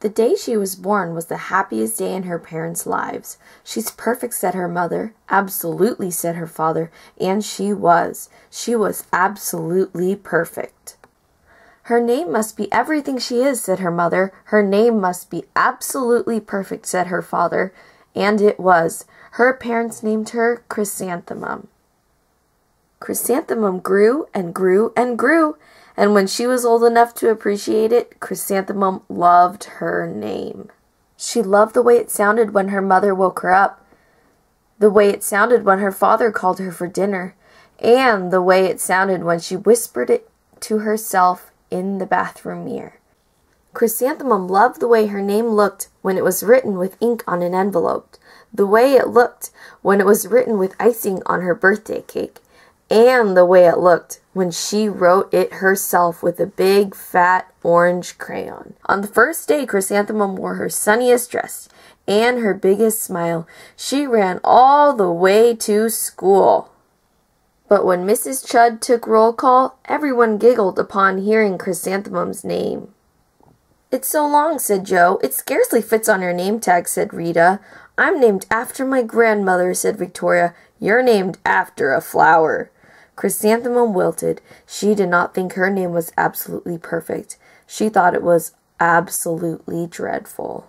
The day she was born was the happiest day in her parents' lives. "She's perfect," said her mother. "Absolutely," said her father. And she was. She was absolutely perfect. "Her name must be everything she is," said her mother. "Her name must be absolutely perfect," said her father. And it was. Her parents named her Chrysanthemum. Chrysanthemum grew and grew and grew, and when she was old enough to appreciate it, Chrysanthemum loved her name. She loved the way it sounded when her mother woke her up, the way it sounded when her father called her for dinner, and the way it sounded when she whispered it to herself in the bathroom mirror. Chrysanthemum loved the way her name looked when it was written with ink on an envelope, the way it looked when it was written with icing on her birthday cake, and the way it looked when she wrote it herself with a big, fat, orange crayon. On the first day, Chrysanthemum wore her sunniest dress and her biggest smile. She ran all the way to school. But when Mrs. Chud took roll call, everyone giggled upon hearing Chrysanthemum's name. "It's so long," said Joe. "It scarcely fits on your name tag," said Rita. "I'm named after my grandmother," said Victoria. "You're named after a flower." Chrysanthemum wilted. She did not think her name was absolutely perfect. She thought it was absolutely dreadful.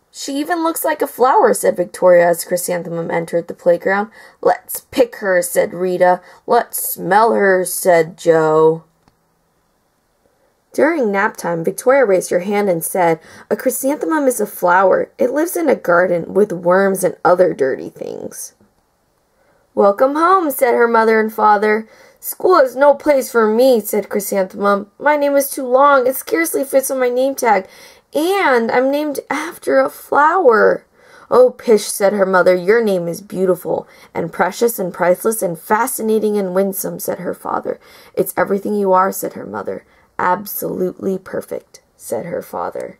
"She even looks like a flower," said Victoria as Chrysanthemum entered the playground. "Let's pick her," said Rita. "Let's smell her," said Joe. During nap time, Victoria raised her hand and said, "A chrysanthemum is a flower. It lives in a garden with worms and other dirty things." "Welcome home," said her mother and father. "School is no place for me," said Chrysanthemum. "My name is too long. It scarcely fits on my name tag. And I'm named after a flower." "Oh, pish," said her mother. "Your name is beautiful and precious and priceless and fascinating and winsome," said her father. "It's everything you are," said her mother. "Absolutely perfect," said her father.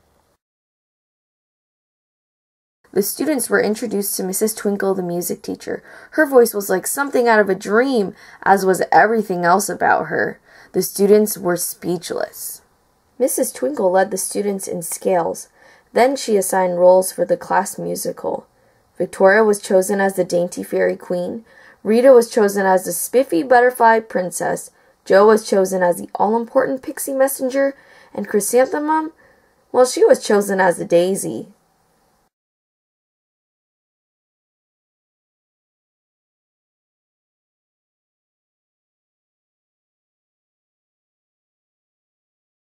The students were introduced to Mrs. Twinkle, the music teacher. Her voice was like something out of a dream, as was everything else about her. The students were speechless. Mrs. Twinkle led the students in scales. Then she assigned roles for the class musical. Victoria was chosen as the dainty fairy queen. Rita was chosen as the spiffy butterfly princess. Joe was chosen as the all-important pixie messenger. And Chrysanthemum, well, she was chosen as the daisy.